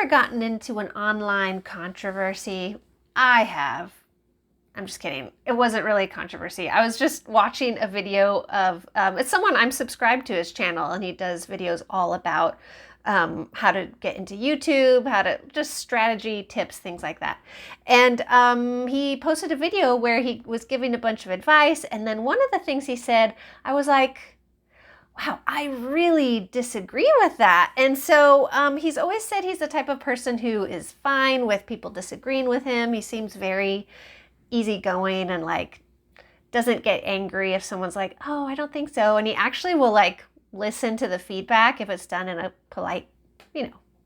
ever gotten into an online controversy? I have. I'm just kidding. It wasn't really a controversy. I was just watching a video of, it's someone I'm subscribed to his channel, and he does videos all about how to get into YouTube, how to just strategy, tips, things like that. And he posted a video where he was giving a bunch of advice. And then one of the things he said, I was like, wow, I really disagree with that. And so he's always said he's the type of person who is fine with people disagreeing with him. He seems very easygoing and like doesn't get angry if someone's like, oh, I don't think so. And he actually will like listen to the feedback if it's done in a polite,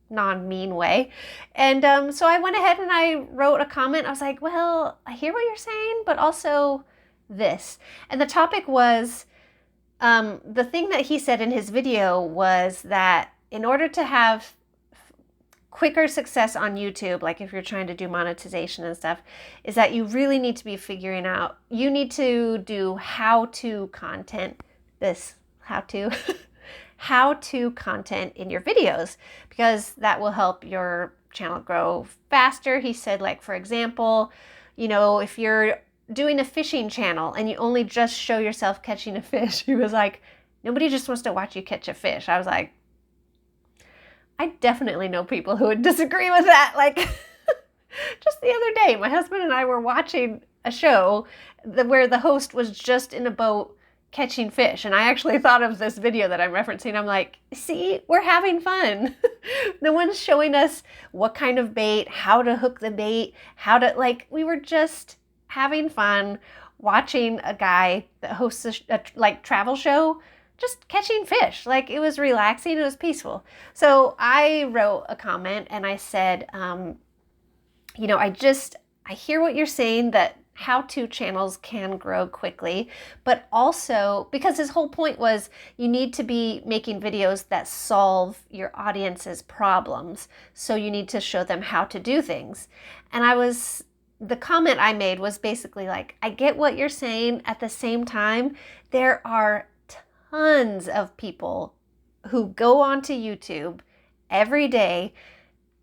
non-mean way. And so I went ahead and I wrote a comment. I was like, well, I hear what you're saying, but also this. And the topic was, the thing that he said in his video was that in order to have quicker success on YouTube, like if you're trying to do monetization and stuff, is that you really need to be figuring out, you need to do how-to content, how-to content in your videos, because that will help your channel grow faster. He said, like, for example, if you're doing a fishing channel and you only just show yourself catching a fish, he was like, nobody just wants to watch you catch a fish. I was like, I definitely know people who would disagree with that. Like, just the other day, my husband and I were watching a show where the host was just in a boat catching fish. And I actually thought of this video that I'm referencing. I'm like, see, we're having fun. No one's showing us what kind of bait, how to hook the bait, we were just having fun watching a guy that hosts a travel show just catching fish. Like, it was relaxing, it was peaceful. So I wrote a comment and I said, I hear what you're saying, that how-to channels can grow quickly, but also because his whole point was you need to be making videos that solve your audience's problems. So you need to show them how to do things. And the comment I made was basically like, I get what you're saying. At the same time, there are tons of people who go onto YouTube every day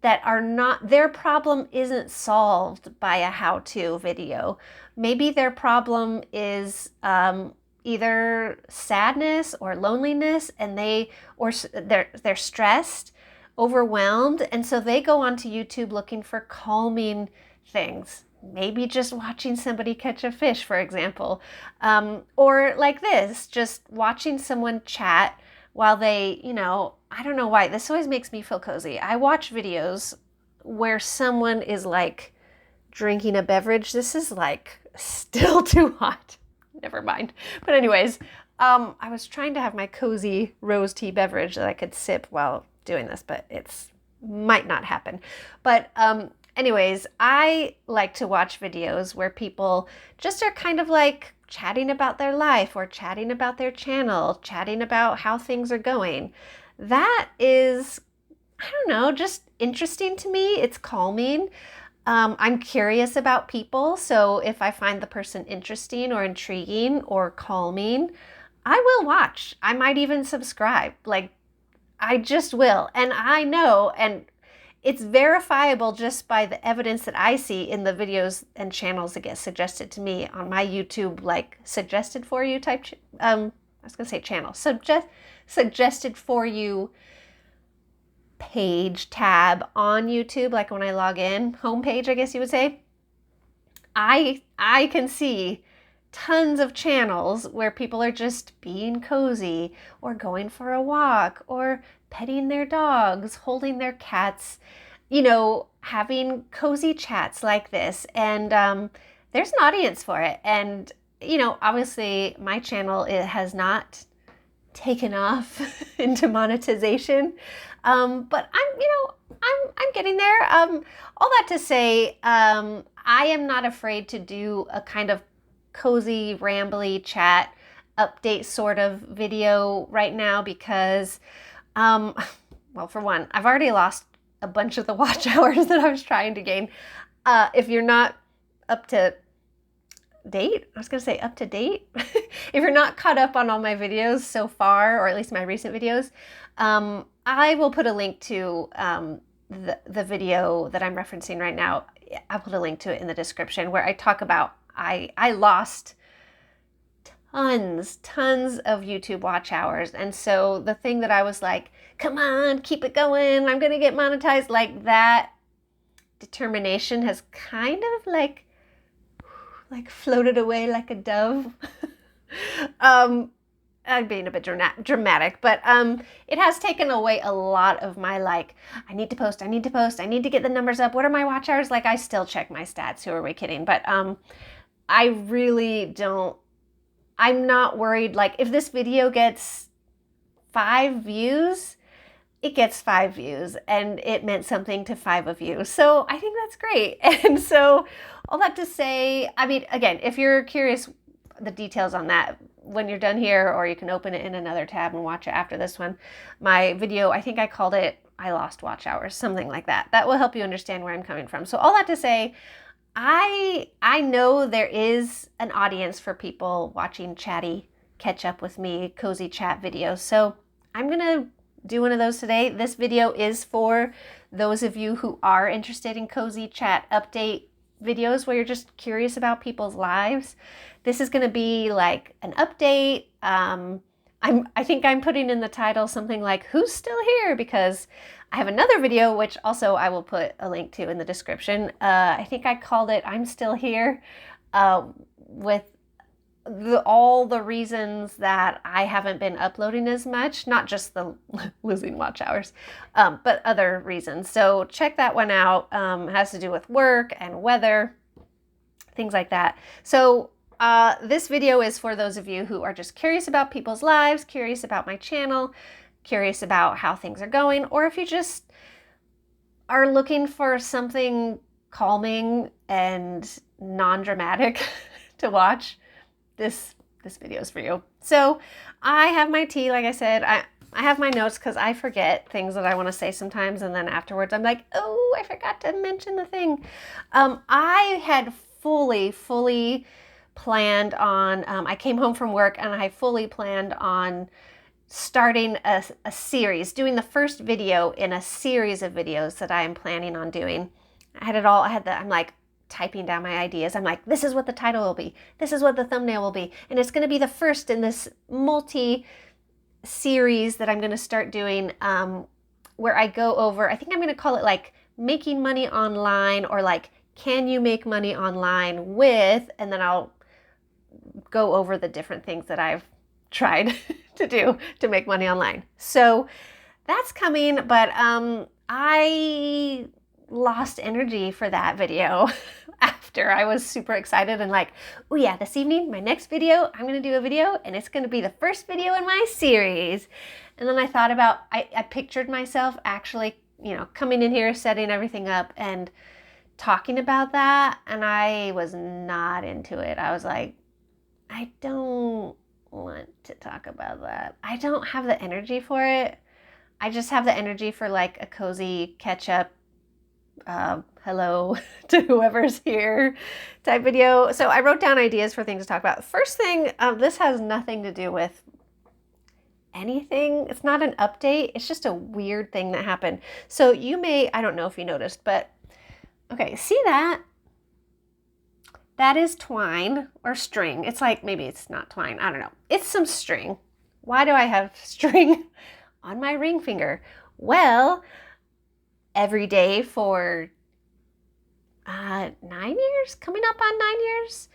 that are not, their problem isn't solved by a how-to video. Maybe their problem is either sadness or loneliness, and they're stressed, overwhelmed, and so they go onto YouTube looking for calming things. Maybe just watching somebody catch a fish, for example. Or like this, just watching someone chat while they, I don't know why. This always makes me feel cozy. I watch videos where someone is like drinking a beverage. This is like still too hot. Never mind. But anyways, I was trying to have my cozy rose tea beverage that I could sip while doing this, but it's might not happen. But anyways, I like to watch videos where people just are kind of like chatting about their life or chatting about their channel, chatting about how things are going. That is, I don't know, just interesting to me. It's calming. I'm curious about people. So if I find the person interesting or intriguing or calming, I will watch. I might even subscribe. Like, I just will. And I know, and it's verifiable just by the evidence that I see in the videos and channels that get suggested to me on my YouTube, like suggested for you type, I was gonna say channel, suggested for you page tab on YouTube, like when I log in, homepage, I guess you would say. I can see tons of channels where people are just being cozy or going for a walk or petting their dogs, holding their cats, having cozy chats like this. And there's an audience for it. And, obviously my channel, it has not taken off into monetization. But I'm getting there. All that to say, I am not afraid to do a kind of cozy, rambly chat update sort of video right now because, well, for one, I've already lost a bunch of the watch hours that I was trying to gain. If you're not up to date, if you're not caught up on all my videos so far, or at least my recent videos, I will put a link to the video that I'm referencing right now, I'll put a link to it in the description, where I talk about I lost tons of YouTube watch hours. And so the thing that I was like, come on, keep it going, I'm gonna get monetized, like that determination has kind of like floated away like a dove. I'm being a bit dramatic, but it has taken away a lot of my like, I need to post, I need to get the numbers up. What are my watch hours? Like, I still check my stats. Who are we kidding? But I really don't, I'm not worried. Like, if this video gets 5 views, it gets 5 views, and it meant something to 5 of you. So I think that's great. And so all that to say, I mean, again, if you're curious, the details on that, when you're done here, or you can open it in another tab and watch it after this one. My video, I think I called it, I lost watch hours, something like that. That will help you understand where I'm coming from. So all that to say, I know there is an audience for people watching chatty catch up with me, cozy chat videos. So I'm going to do one of those today. This video is for those of you who are interested in cozy chat update videos where you're just curious about people's lives. This is going to be like an update. I think I'm putting in the title something like, who's still here? Because I have another video, which also I will put a link to in the description. I think I called it I'm Still Here, with all the reasons that I haven't been uploading as much, not just the losing watch hours, but other reasons. So check that one out. It has to do with work and weather, things like that. So this video is for those of you who are just curious about people's lives, curious about my channel, curious about how things are going, or if you just are looking for something calming and non-dramatic to watch. This video is for you. So I have my tea, like I said. I have my notes because I forget things that I want to say sometimes, and then afterwards I'm like, oh, I forgot to mention the thing. I had fully planned on, I came home from work and I fully planned on starting a series, doing the first video in a series of videos that I am planning on doing. I had it all, I'm like, typing down my ideas. I'm like, this is what the title will be. This is what the thumbnail will be. And it's going to be the first in this multi-series that I'm going to start doing, where I go over, I think I'm going to call it like making money online, or like, can you make money online with, and then I'll go over the different things that I've tried to do to make money online. So that's coming, but I lost energy for that video after I was super excited and like, oh yeah, this evening, my next video, I'm going to do a video and it's going to be the first video in my series. And then I thought about, I pictured myself actually, coming in here, setting everything up and talking about that. And I was not into it. I was like, I don't want to talk about that. I don't have the energy for it. I just have the energy for like a cozy catch up, hello to whoever's here type video. So I wrote down ideas for things to talk about. First thing, this has nothing to do with anything. It's not an update. It's just a weird thing that happened. So you may, I don't know if you noticed, but okay, see that? That is twine or string. It's like, maybe it's not twine. I don't know. It's some string. Why do I have string on my ring finger? Well, every day for 9 years, coming up on 9 years.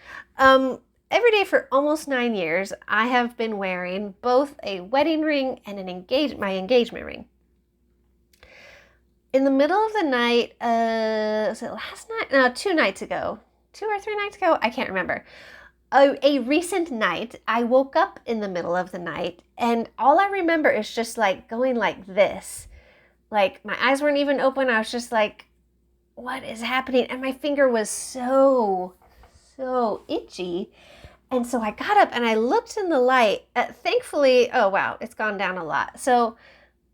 Every day for almost 9 years, I have been wearing both a wedding ring and my engagement ring. In the middle of the night, was it last night? No, 2 nights ago. 2 or 3 nights ago? I can't remember. A recent night, I woke up in the middle of the night, and all I remember is just like going like this. Like, my eyes weren't even open. I was just like, what is happening? And my finger was so itchy. And so I got up and I looked in the light. Thankfully, oh wow, it's gone down a lot. So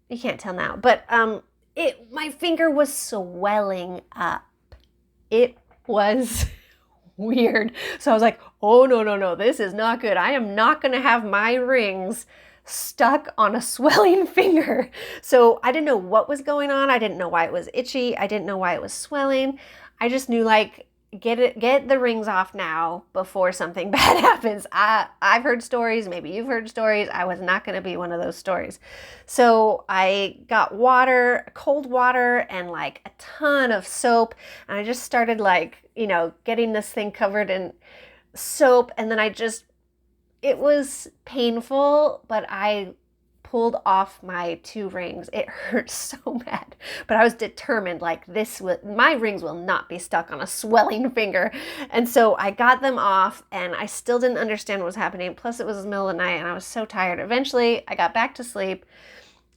you can't tell now. But my finger was swelling up. It was weird. So I was like, oh no, this is not good. I am not going to have my rings stuck on a swelling finger. So I didn't know what was going on. I didn't know why it was itchy. I didn't know why it was swelling. I just knew, like, get the rings off now before something bad happens. I've heard stories, maybe you've heard stories. I was not going to be one of those stories. So I got water, cold water, and like a ton of soap, and I just started, like, getting this thing covered in soap, and then it was painful, but I pulled off my 2 rings. It hurt so bad, but I was determined, like, my rings will not be stuck on a swelling finger. And so I got them off, and I still didn't understand what was happening. Plus it was the middle of the night and I was so tired. Eventually I got back to sleep,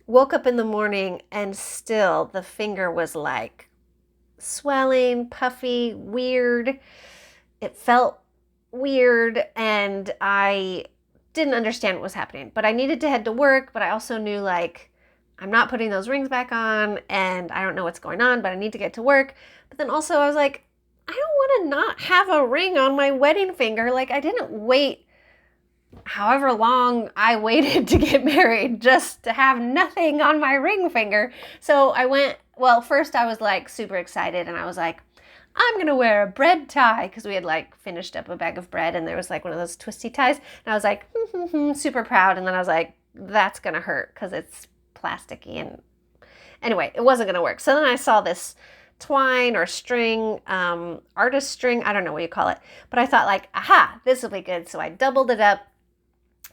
woke up in the morning, and still the finger was like swelling, puffy, weird. It felt weird, and I didn't understand what was happening, but I needed to head to work. But I also knew, like, I'm not putting those rings back on, and I don't know what's going on, but I need to get to work. But then also I was like, I don't want to not have a ring on my wedding finger. Like, I didn't wait however long I waited to get married just to have nothing on my ring finger. So first I was like super excited, and I was like, I'm going to wear a bread tie, because we had like finished up a bag of bread, and there was like one of those twisty ties. And I was like, super proud. And then I was like, that's going to hurt because it's plasticky. And anyway, it wasn't going to work. So then I saw this twine or string, artist string, I don't know what you call it. But I thought, like, aha, this will be good. So I doubled it up,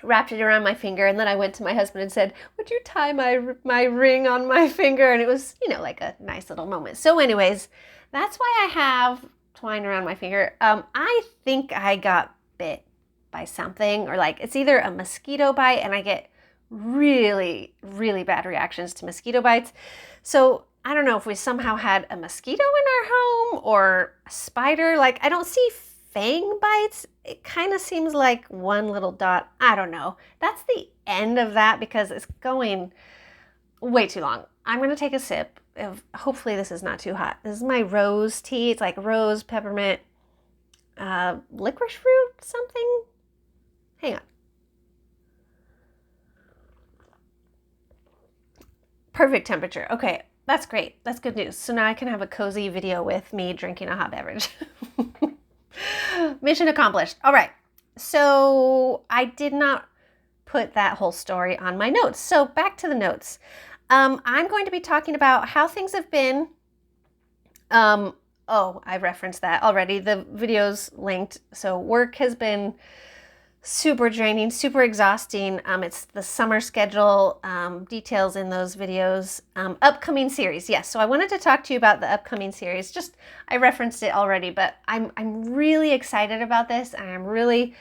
wrapped it around my finger, and then I went to my husband and said, would you tie my ring on my finger? And it was, like a nice little moment. So anyways, that's why I have twine around my finger. I think I got bit by something, or like it's either a mosquito bite, and I get really, really bad reactions to mosquito bites. So I don't know if we somehow had a mosquito in our home or a spider. Like, I don't see fang bites. It kind of seems like one little dot. I don't know. That's the end of that because it's going way too long. I'm going to take a sip. Hopefully this is not too hot. This is my rose tea. It's like rose, peppermint, licorice fruit, something. Hang on. Perfect temperature. Okay, that's great. That's good news. So now I can have a cozy video with me drinking a hot beverage. Mission accomplished. All right. So I did not put that whole story on my notes. So back to the notes. I'm going to be talking about how things have been. I referenced that already. The video's linked. So work has been super draining, super exhausting. It's the summer schedule, details in those videos. Upcoming series, yes. So I wanted to talk to you about the upcoming series. I referenced it already, but I'm really excited about this, and I'm really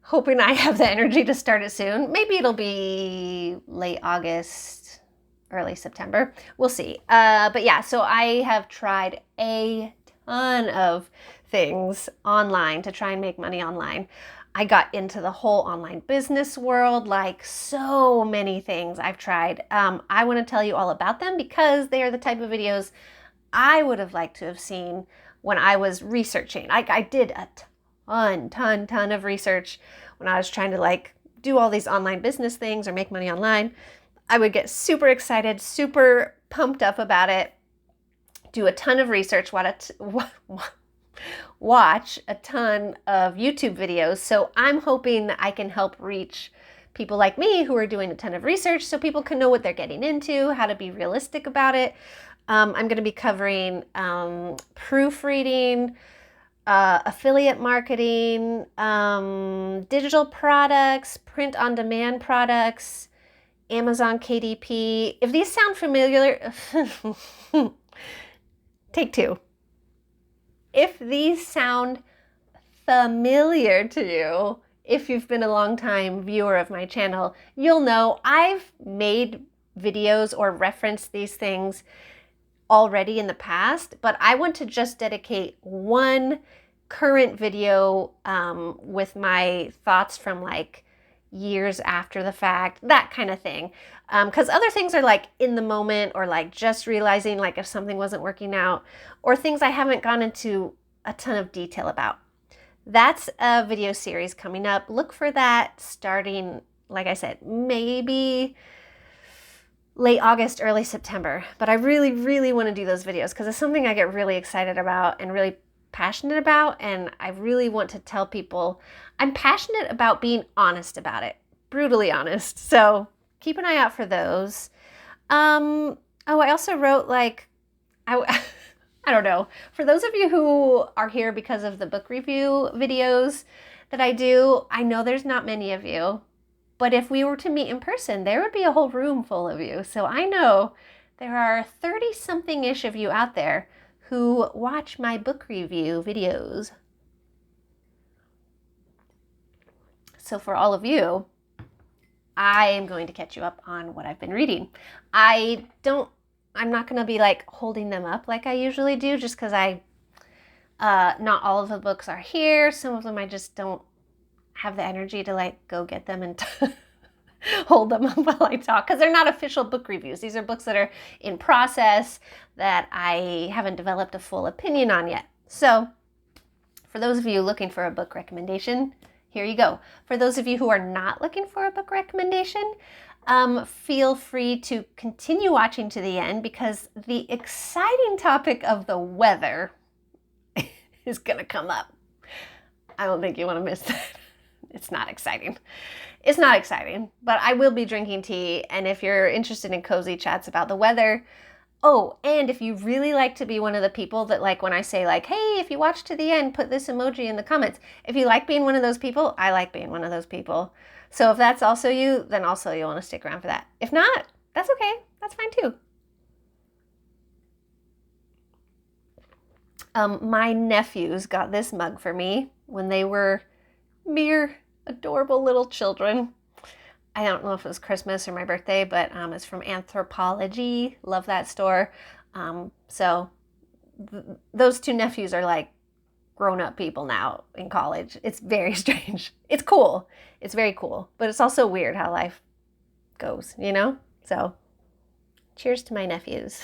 hoping I have the energy to start it soon. Maybe it'll be late August, early September. We'll see. But yeah, so I have tried a ton of things online to try and make money online. I got into the whole online business world, like so many things I've tried. I want to tell you all about them because they are the type of videos I would have liked to have seen when I was researching. I did a ton of research when I was trying to like do all these online business things or make money online. I would get super excited, super pumped up about it, do a ton of research, watch a ton of YouTube videos. So I'm hoping that I can help reach people like me who are doing a ton of research so people can know what they're getting into, how to be realistic about it. I'm going to be covering proofreading, affiliate marketing, digital products, print on demand products, Amazon KDP. If these sound familiar, take 2. If these sound familiar to you, if you've been a long-time viewer of my channel, you'll know I've made videos or referenced these things already in the past, but I want to just dedicate one current video with my thoughts from like years after the fact, that kind of thing. Because other things are like in the moment, or like just realizing like if something wasn't working out, or things I haven't gone into a ton of detail about. That's a video series coming up. Look for that starting like I said, maybe late August, early September. But I really, really want to do those videos because it's something I get really excited about and really passionate about. And I really want to tell people I'm passionate about being honest about it, brutally honest. So keep an eye out for those. Oh, I also wrote I don't know. For those of you who are here because of the book review videos that I do, I know there's not many of you, but if we were to meet in person, there would be a whole room full of you. So I know there are 30-something-ish of you out there who watch my book review videos. So for all of you, I am going to catch you up on what I've been reading. I'm not going to be like holding them up like I usually do, just because not all of the books are here. Some of them I just don't have the energy to like go get them and hold them up while I talk, because they're not official book reviews. These are books that are in process that I haven't developed a full opinion on yet. So for those of you looking for a book recommendation, here you go. For those of you who are not looking for a book recommendation, feel free to continue watching to the end, because the exciting topic of the weather is going to come up. I don't think you want to miss that. It's not exciting. It's not exciting, but I will be drinking tea. And if you're interested in cozy chats about the weather, oh, and if you really like to be one of the people that, like, when I say like, hey, if you watch to the end, put this emoji in the comments. If you like being one of those people, I like being one of those people. So if that's also you, then also you'll want to stick around for that. If not, that's okay. That's fine too. My nephews got this mug for me when they were mere adorable little children. I don't know if it was Christmas or my birthday, but it's from Anthropologie. Love that store. Those two nephews are like grown-up people now in college. It's very strange. It's cool. It's very cool. But it's also weird how life goes, you know? So cheers to my nephews.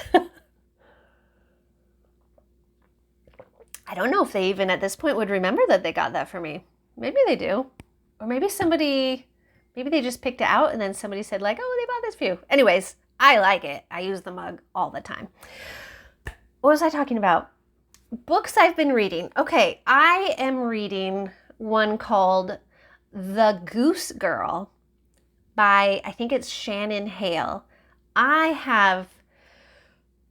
I don't know if they even at this point would remember that they got that for me. Maybe they do. Or maybe they just picked it out and then somebody said like, oh, they bought this for you. Anyways, I like it. I use the mug all the time. What was I talking about? Books I've been reading. Okay, I am reading one called The Goose Girl by, I think it's Shannon Hale. I have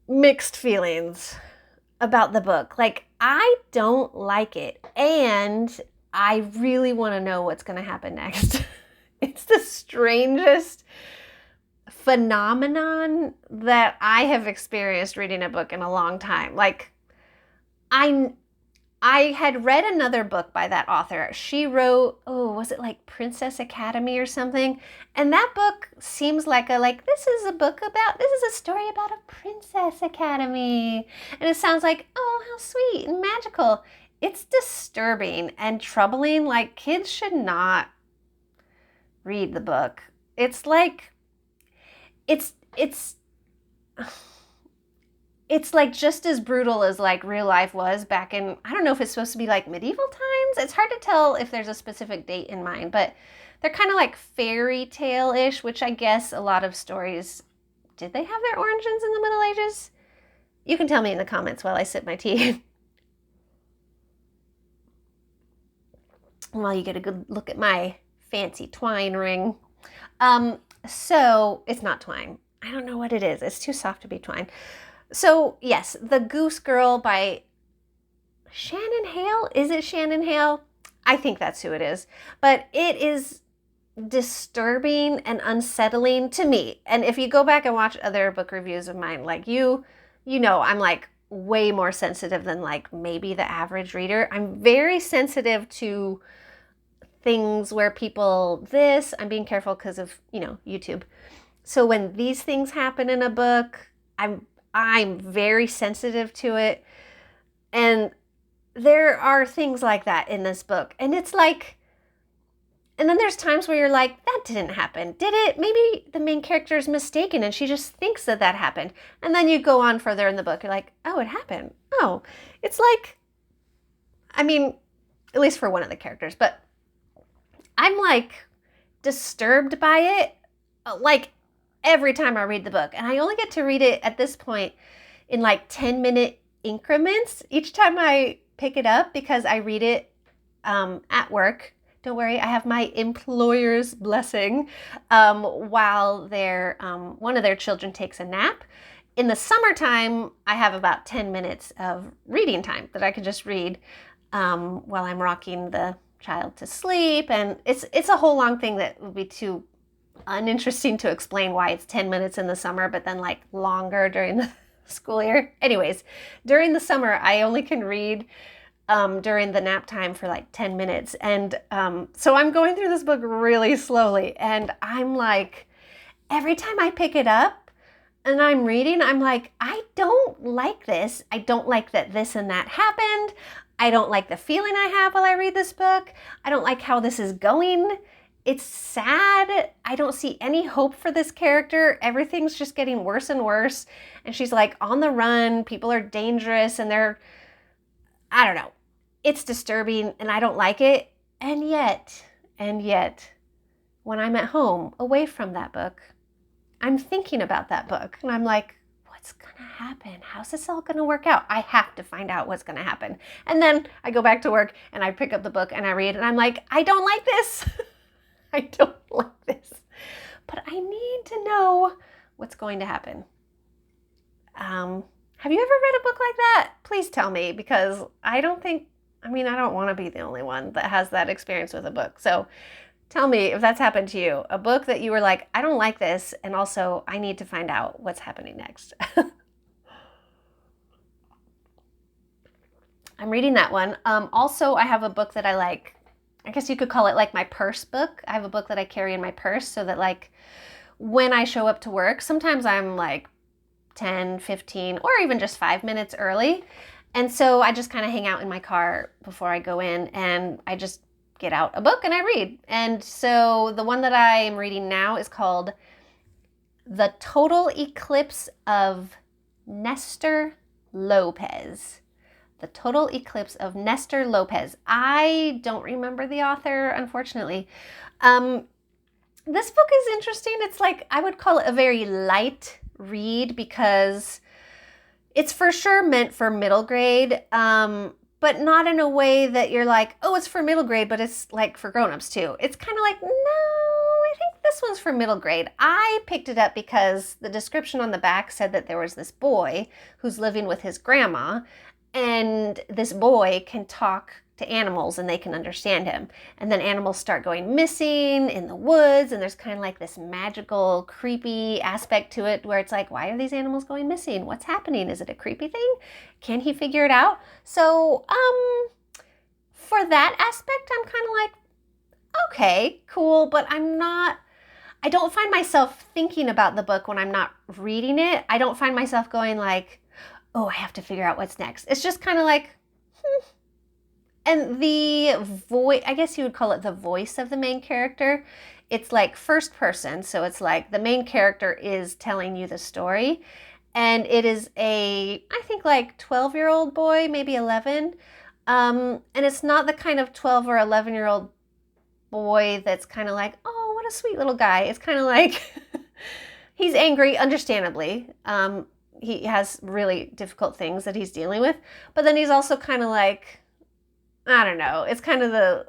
mixed feelings about the book. Like, I don't like it, and I really want to know what's going to happen next. It's the strangest phenomenon that I have experienced reading a book in a long time. Like, I had read another book by that author. She wrote, was it like Princess Academy or something? And that book seems like this is a story about a Princess Academy. And it sounds like, oh, how sweet and magical. It's disturbing and troubling. Like, kids should not read the book. It's like, it's like just as brutal as like real life was back in, I don't know if it's supposed to be like medieval times. It's hard to tell if there's a specific date in mind, but they're kind of like fairy tale-ish, which I guess a lot of stories, did they have their origins in the Middle Ages? You can tell me in the comments while I sip my tea. While you get a good look at my fancy twine ring. So it's not twine. I don't know what it is. It's too soft to be twine. So yes, The Goose Girl by Shannon Hale. Is it Shannon Hale? I think that's who it is. But it is disturbing and unsettling to me. And if you go back and watch other book reviews of mine, like you know, I'm like way more sensitive than like maybe the average reader. I'm very sensitive to things where people I'm being careful because of, YouTube. So when these things happen in a book, I'm very sensitive to it. And there are things like that in this book. And it's like, and then there's times where you're like, that didn't happen. Did it? Maybe the main character is mistaken and she just thinks that happened. And then you go on further in the book. You're like, oh, it happened. Oh, it's like, I mean, at least for one of the characters, but I'm like disturbed by it, like every time I read the book. And I only get to read it at this point in like 10-minute increments each time I pick it up, because I read it at work. Don't worry, I have my employer's blessing while one of their children takes a nap. In the summertime, I have about 10 minutes of reading time that I could just read while I'm rocking the child to sleep. And it's a whole long thing that would be too uninteresting to explain why it's 10 minutes in the summer, but then like longer during the school year. Anyways, during the summer, I only can read during the nap time for like 10 minutes. And so I'm going through this book really slowly. And I'm like, every time I pick it up and I'm reading, I'm like, I don't like this. I don't like that this and that happened. I don't like the feeling I have while I read this book. I don't like how this is going. It's sad. I don't see any hope for this character. Everything's just getting worse and worse. And she's like on the run. People are dangerous and I don't know. It's disturbing and I don't like it. And yet, when I'm at home away from that book, I'm thinking about that book and I'm like, what's going to happen? How's this all going to work out? I have to find out what's going to happen. And then I go back to work and I pick up the book and I read and I'm like, I don't like this. I don't like this. But I need to know what's going to happen. Have you ever read a book like that? Please tell me, because I don't want to be the only one that has that experience with a book. So tell me if that's happened to you. A book that you were like, I don't like this, and also I need to find out what's happening next. I'm reading that one. Also, I have a book that I like. I guess you could call it like my purse book. I have a book that I carry in my purse so that like when I show up to work, sometimes I'm like 10, 15, or even just 5 minutes early. And so I just kind of hang out in my car before I go in and I just get out a book and I read. And so the one that I am reading now is called The Total Eclipse of Nestor Lopez. The Total Eclipse of Nestor Lopez. I don't remember the author, unfortunately. This book is interesting. It's like, I would call it a very light read because it's for sure meant for middle grade, but not in a way that you're like, oh, it's for middle grade, but it's like for grown-ups too. It's kind of like, no, I think this one's for middle grade. I picked it up because the description on the back said that there was this boy who's living with his grandma, and this boy can talk to animals and they can understand him. And then animals start going missing in the woods, and there's kind of like this magical, creepy aspect to it where it's like, why are these animals going missing? What's happening? Is it a creepy thing? Can he figure it out? So, for that aspect, I'm kind of like, okay, cool, but I don't find myself thinking about the book when I'm not reading it. I don't find myself going like, oh, I have to figure out what's next. It's just kind of like, And the voice, I guess you would call it the voice of the main character. It's like first person. So it's like the main character is telling you the story. And it is I think like 12-year-old boy, maybe 11. And it's not the kind of 12 or 11-year-old boy that's kind of like, oh, what a sweet little guy. It's kind of like, he's angry, understandably. He has really difficult things that he's dealing with. But then he's also kind of like, I don't know. It's kind of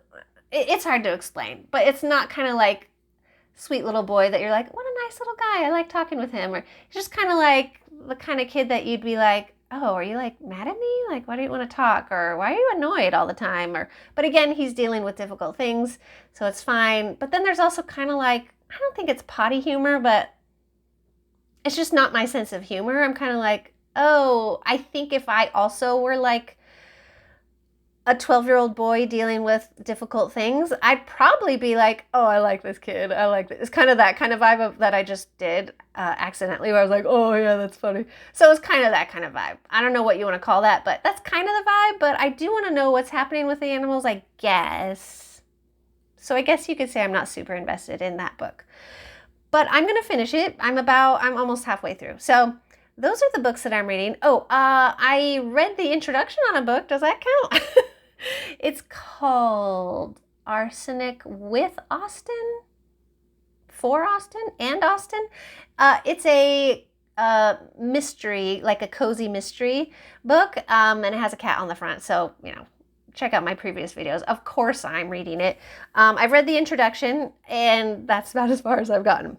it's hard to explain, but it's not kind of like sweet little boy that you're like, what a nice little guy. I like talking with him. Or he's just kind of like the kind of kid that you'd be like, oh, are you like mad at me? Like, why do you want to talk? Or why are you annoyed all the time? But again, he's dealing with difficult things, so it's fine. But then there's also kind of like, I don't think it's potty humor, but it's just not my sense of humor. I'm kind of like, oh, I think if I also were like a 12-year-old boy dealing with difficult things, I'd probably be like, oh, I like this kid. I like this. It's kind of that kind of vibe that I just did accidentally, where I was like, oh, yeah, that's funny. So it's kind of that kind of vibe. I don't know what you want to call that, but that's kind of the vibe. But I do want to know what's happening with the animals, I guess. So I guess you could say I'm not super invested in that book. But I'm going to finish it. I'm almost halfway through. So those are the books that I'm reading. Oh, I read the introduction on a book. Does that count? It's called Arsenic with Austen. for Austin and Austin. It's a mystery, like a cozy mystery book, and it has a cat on the front. So, check out my previous videos. Of course I'm reading it. I've read the introduction, and that's about as far as I've gotten.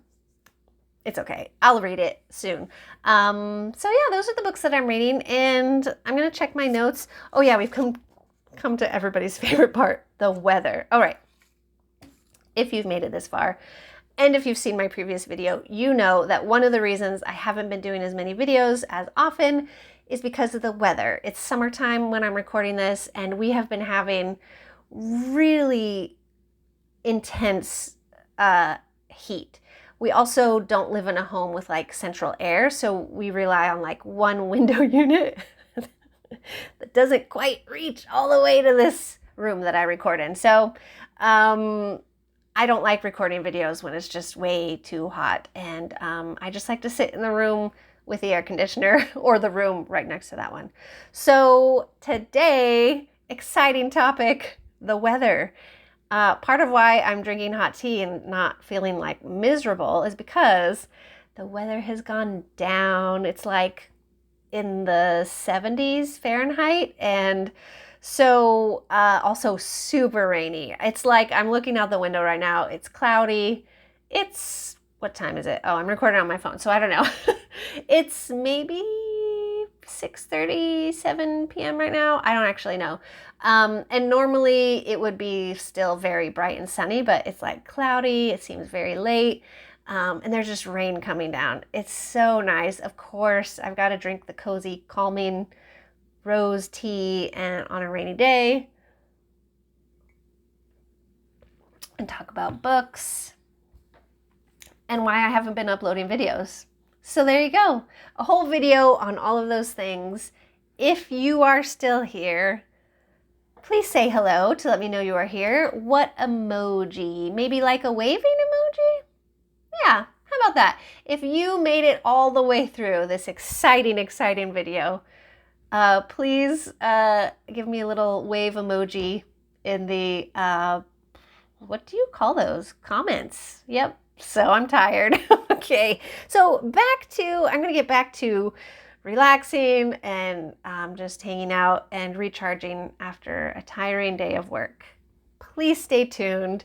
It's okay. I'll read it soon. So yeah, those are the books that I'm reading, and I'm going to check my notes. Oh yeah, we've come to everybody's favorite part, the weather. All right. If you've made it this far, and if you've seen my previous video, you know that one of the reasons I haven't been doing as many videos as often is because of the weather. It's summertime when I'm recording this, and we have been having really intense heat. We also don't live in a home with like central air, so we rely on like one window unit that doesn't quite reach all the way to this room that I record in. So I don't like recording videos when it's just way too hot, and I just like to sit in the room with the air conditioner or the room right next to that one. So today, exciting topic, the weather. Part of why I'm drinking hot tea and not feeling like miserable is because the weather has gone down. It's like in the 70s Fahrenheit, and so also super rainy. It's like I'm looking out the window right now. It's cloudy. It's, what time is it? Oh, I'm recording on my phone, so I don't know. It's maybe 6:37 p.m. right now. I don't actually know. And normally it would be still very bright and sunny, but it's like cloudy. It seems very late. And there's just rain coming down. It's so nice. Of course, I've got to drink the cozy, calming rose tea and on a rainy day and talk about books and why I haven't been uploading videos. So there you go. A whole video on all of those things. If you are still here, please say hello to let me know you are here. What emoji? Maybe like a waving emoji? Yeah, how about that? If you made it all the way through this exciting video, please give me a little wave emoji in the, what do you call those? Comments. Yep. So I'm tired. Okay. So I'm going to get back to relaxing and just hanging out and recharging after a tiring day of work. Please stay tuned.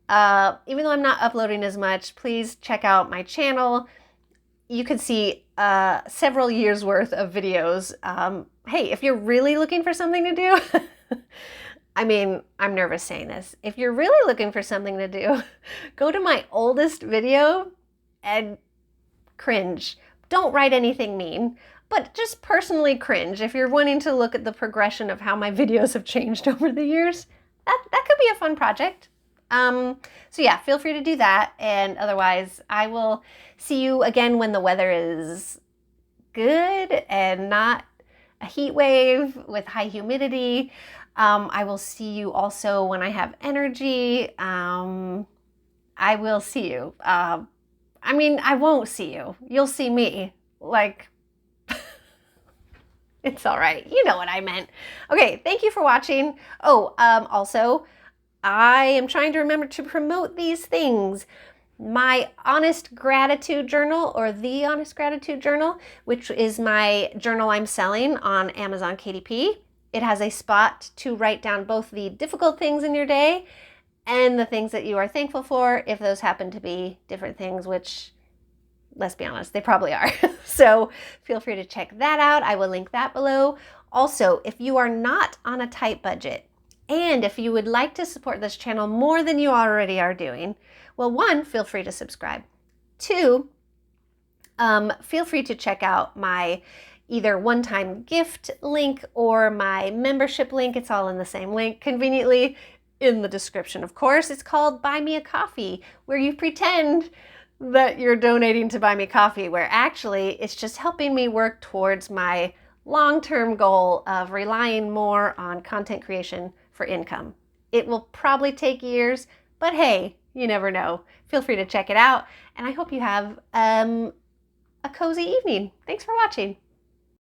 Even though I'm not uploading as much, please check out my channel. You can see several years worth of videos. Hey, if you're really looking for something to do, I mean, I'm nervous saying this. If you're really looking for something to do, go to my oldest video and cringe. Don't write anything mean, but just personally cringe. If you're wanting to look at the progression of how my videos have changed over the years, that could be a fun project. So yeah, feel free to do that. And otherwise, I will see you again when the weather is good and not a heat wave with high humidity. I will see you also when I have energy. I will see you. I mean, I won't see you. You'll see me. Like, it's all right. You know what I meant. Okay, thank you for watching. Oh, also, I am trying to remember to promote these things. My Honest Gratitude Journal, or the Honest Gratitude Journal, which is my journal I'm selling on Amazon KDP. It has a spot to write down both the difficult things in your day and the things that you are thankful for, if those happen to be different things, which, let's be honest, they probably are. So feel free to check that out. I will link that below. Also, if you are not on a tight budget, and if you would like to support this channel more than you already are doing, well, one, feel free to subscribe. Two, feel free to check out my either one-time gift link or my membership link. It's all in the same link, conveniently in the description. Of course, it's called Buy Me a Coffee, where you pretend that you're donating to buy me coffee, where actually it's just helping me work towards my long-term goal of relying more on content creation for income. It will probably take years, but hey, you never know. Feel free to check it out, and I hope you have a cozy evening. Thanks for watching.